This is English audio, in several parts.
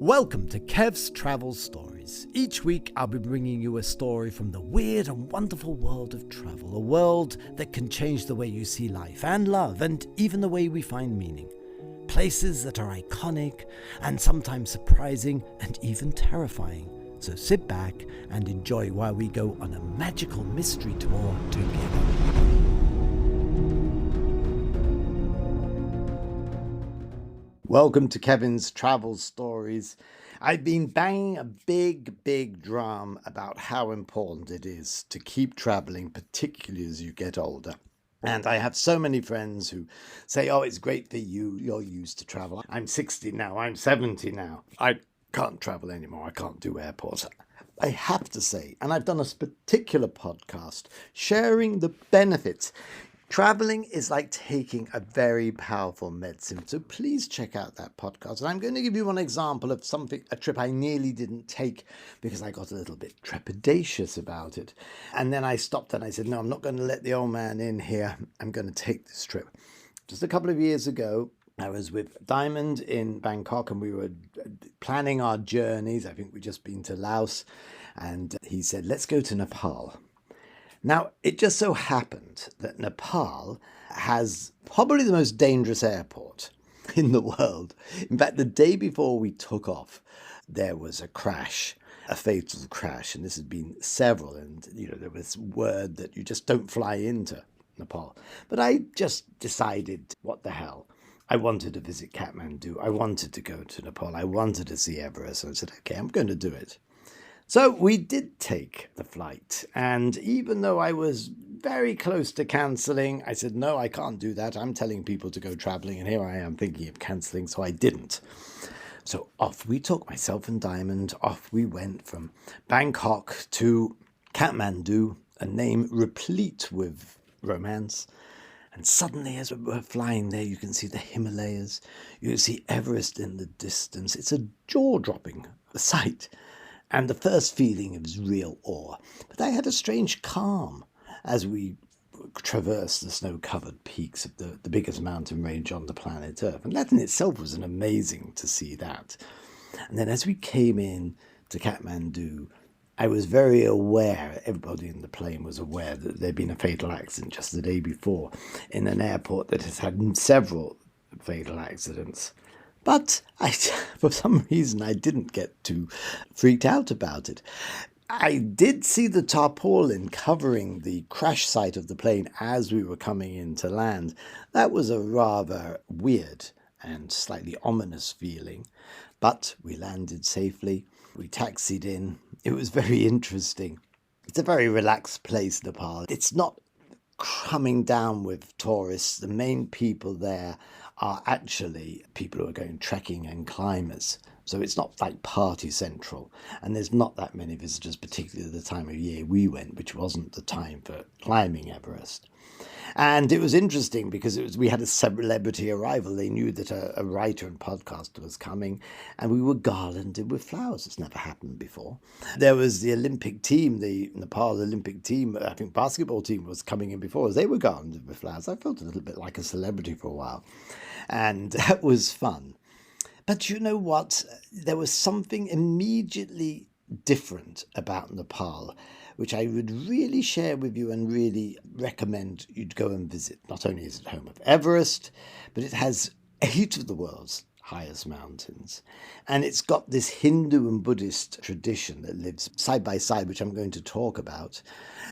Welcome to Kev's Travel Stories. Each week I'll be bringing you a story from the weird and wonderful world of travel, a world that can change the way you see life and love and even the way we find meaning. Places that are iconic and sometimes surprising and even terrifying. So sit back and enjoy while we go on a magical mystery tour together. Welcome to Kevin's Travel Stories. I've been banging a big drum about how important it is to keep traveling, particularly as you get older. And I have so many friends who say, oh, it's great for you, you're used to travel. I'm 60 now, I'm 70 now. I can't travel anymore, I can't do airports. I have to say, and I've done a particular podcast sharing the benefits. Traveling is like taking a very powerful medicine. So please check out that podcast. And I'm going to give you one example of a trip I nearly didn't take because I got a little bit trepidatious about it. And then I stopped and I said, no, I'm not going to let the old man in here. I'm going to take this trip. Just a couple of years ago, I was with Diamond in Bangkok and we were planning our journeys. I think we'd just been to Laos. And he said, let's go to Nepal. Now, it just so happened that Nepal has probably the most dangerous airport in the world. In fact, the day before we took off, there was a crash, a fatal crash, and this had been several, and there was word that you just don't fly into Nepal. But I just decided, what the hell? I wanted to visit Katmandu. I wanted to go to Nepal. I wanted to see Everest. So I said, okay, I'm going to do it. So we did take the flight, and even though I was very close to cancelling, I said, no, I can't do that. I'm telling people to go travelling, and here I am thinking of cancelling, so I didn't. So off we took, myself and Diamond, off we went from Bangkok to Katmandu, a name replete with romance. And suddenly, as we're flying there, you can see the Himalayas, you can see Everest in the distance. It's a jaw-dropping sight. And the first feeling was real awe. But I had a strange calm as we traversed the snow-covered peaks of the biggest mountain range on the planet Earth. And that in itself was an amazing to see that. And then as we came in to Katmandu, I was very aware, everybody in the plane was aware, that there'd been a fatal accident just the day before in an airport that has had several fatal accidents. But for some reason, I didn't get too freaked out about it. I did see the tarpaulin covering the crash site of the plane as we were coming in to land. That was a rather weird and slightly ominous feeling. But we landed safely. We taxied in. It was very interesting. It's a very relaxed place, Nepal. It's not coming down with tourists. The main people there are actually people who are going trekking and climbers. So it's not like party central. And there's not that many visitors, particularly at the time of year we went, which wasn't the time for climbing Everest. And it was interesting because we had a celebrity arrival. They knew that a writer and podcaster was coming, and we were garlanded with flowers. It's never happened before. There was the Olympic team, the Nepal Olympic team, I think basketball team was coming in before us. They were garlanded with flowers. I felt a little bit like a celebrity for a while, and that was fun. But you know what? There was something immediately different about Nepal, which I would really share with you and really recommend you'd go and visit. Not only is it home of Everest, but it has 8 of the world's highest mountains. And it's got this Hindu and Buddhist tradition that lives side by side, which I'm going to talk about.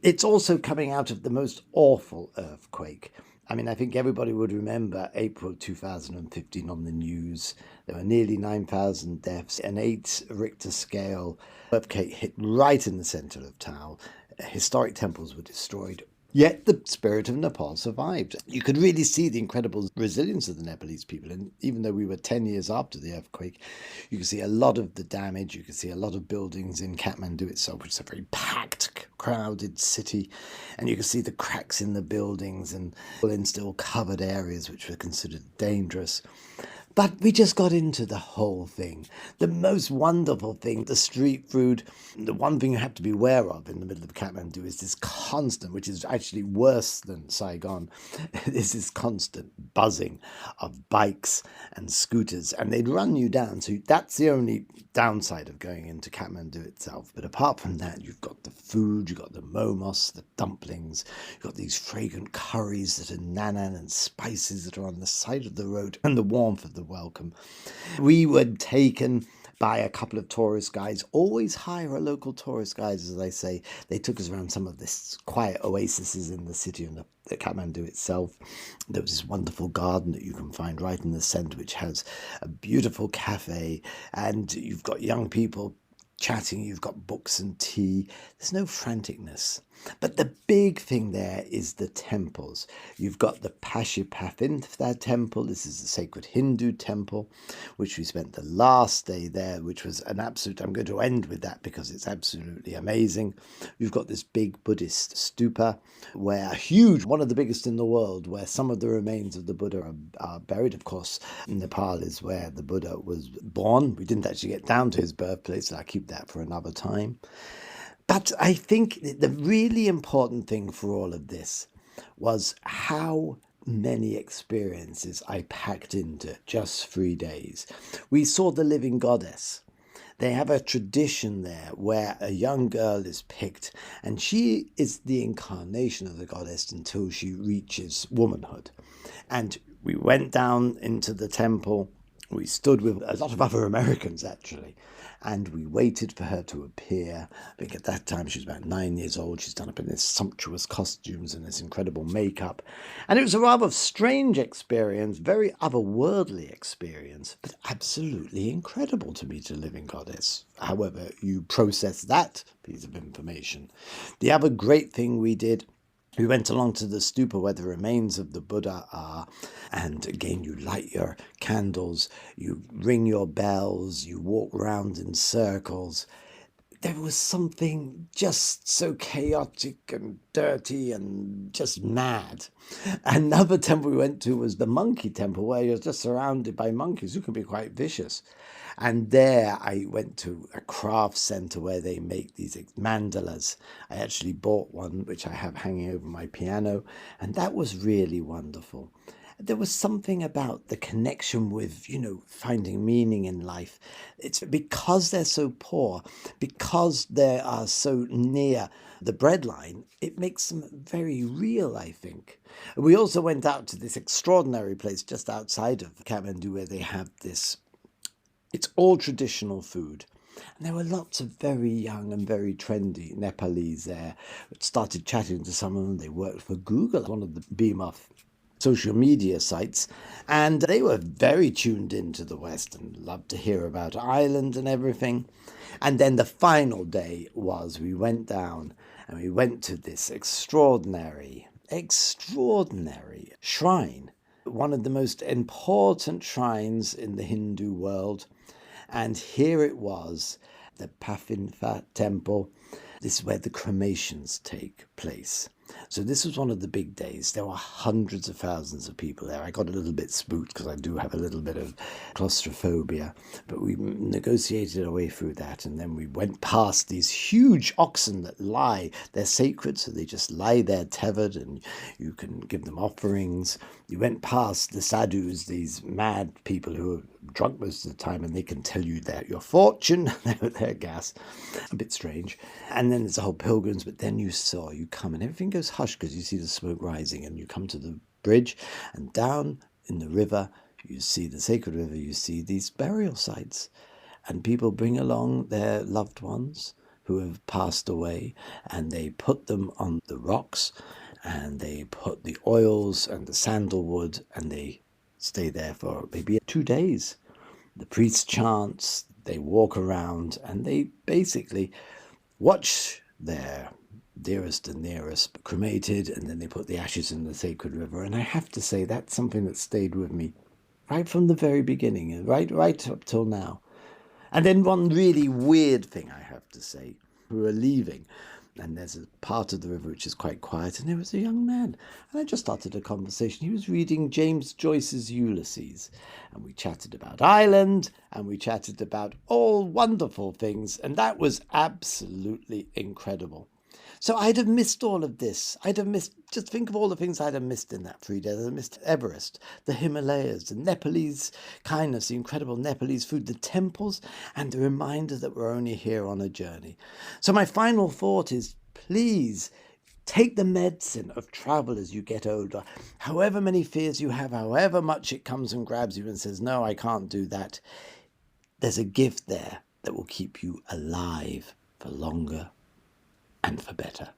It's also coming out of the most awful earthquake. I mean, I think everybody would remember April 2015 on the news. There were nearly 9,000 deaths. An 8 Richter scale earthquake hit right in the center of town. Historic temples were destroyed. Yet the spirit of Nepal survived. You could really see the incredible resilience of the Nepalese people. And even though we were 10 years after the earthquake, you can see a lot of the damage. You can see a lot of buildings in Katmandu itself, which is a very packed, crowded city. And you can see the cracks in the buildings and in still covered areas which were considered dangerous. But we just got into the whole thing. The most wonderful thing, the street food, the one thing you have to be aware of in the middle of Kathmandu is this constant, which is actually worse than Saigon, is this constant buzzing of bikes and scooters, and they'd run you down. So that's the only downside of going into Kathmandu itself. But apart from that, you've got the food, you've got the momos, the dumplings, you've got these fragrant curries that are nanan and spices that are on the side of the road, and the warmth of the welcome. We were taken by a couple of tourist guides. Always hire a local tourist guides, as I say. They took us around some of this quiet oases in the city and the Kathmandu itself. There was this wonderful garden that you can find right in the centre, which has a beautiful cafe, and you've got young people chatting, you've got books and tea. There's no franticness. But the big thing there is the temples. You've got the Pashupatinath temple. This is the sacred Hindu temple, which we spent the last day there, which was an absolute, I'm going to end with that because it's absolutely amazing. You've got this big Buddhist stupa, where huge, one of the biggest in the world, where some of the remains of the Buddha are buried. Of course, Nepal is where the Buddha was born. We didn't actually get down to his birthplace, so I'll keep that for another time. But I think the really important thing for all of this was how many experiences I packed into just 3 days. We saw the living goddess. They have a tradition there where a young girl is picked, and she is the incarnation of the goddess until she reaches womanhood. And we went down into the temple. We stood with a lot of other Americans, actually, and we waited for her to appear. I think at that time she was about 9 years old. She's done up in this sumptuous costumes and this incredible makeup. And it was a rather strange experience, very otherworldly experience, but absolutely incredible to meet a living goddess, however you process that piece of information. The other great thing we did, we went along to the stupa where the remains of the Buddha are, and again you light your candles, you ring your bells, you walk round in circles. There was something just so chaotic and dirty and just mad. Another temple we went to was the monkey temple, where you're just surrounded by monkeys who can be quite vicious. And there I went to a craft center where they make these mandalas. I actually bought one, which I have hanging over my piano, and that was really wonderful. There was something about the connection with, finding meaning in life. It's because they're so poor, because they are so near the breadline, it makes them very real, I think. We also went out to this extraordinary place just outside of Kathmandu where they have this, it's all traditional food. And there were lots of very young and very trendy Nepalese there. I started chatting to some of them. They worked for Google, one of the beam-off social media sites, and they were very tuned into the West and loved to hear about Ireland and everything. And then the final day was we went down and we went to this extraordinary shrine, one of the most important shrines in the Hindu world. And here it was, the Pashupatinath temple. This is where the cremations take place. So this was one of the big days. There were hundreds of thousands of people there. I got a little bit spooked because I do have a little bit of claustrophobia, but we negotiated our way through that, and then we went past these huge oxen that lie. They're sacred, so they just lie there tethered, and you can give them offerings. You went past the sadhus, these mad people who are drunk most of the time, and they can tell you your fortune, their gas. A bit strange. And then there's a whole pilgrims, but then you come, and everything goes hush because you see the smoke rising, and you come to the bridge, and down in the river, you see the sacred river, you see these burial sites, and people bring along their loved ones who have passed away, and they put them on the rocks, and they put the oils and the sandalwood, and they stay there for maybe 2 days. The priest chants, they walk around, and they basically watch their dearest and nearest cremated, and then they put the ashes in the sacred river. And I have to say that's something that stayed with me right from the very beginning, right up till now. And then one really weird thing I have to say, we were leaving, and there's a part of the river which is quite quiet, and there was a young man, and I just started a conversation. He was reading James Joyce's Ulysses, and we chatted about Ireland, and we chatted about all wonderful things, and that was absolutely incredible. So I'd have missed all of this. I'd have missed, just think of all the things I'd have missed in that 3 days. I'd have missed Everest, the Himalayas, the Nepalese kindness, the incredible Nepalese food, the temples, and the reminder that we're only here on a journey. So my final thought is, please take the medicine of travel as you get older. However many fears you have, however much it comes and grabs you and says, no, I can't do that. There's a gift there that will keep you alive for longer and for better.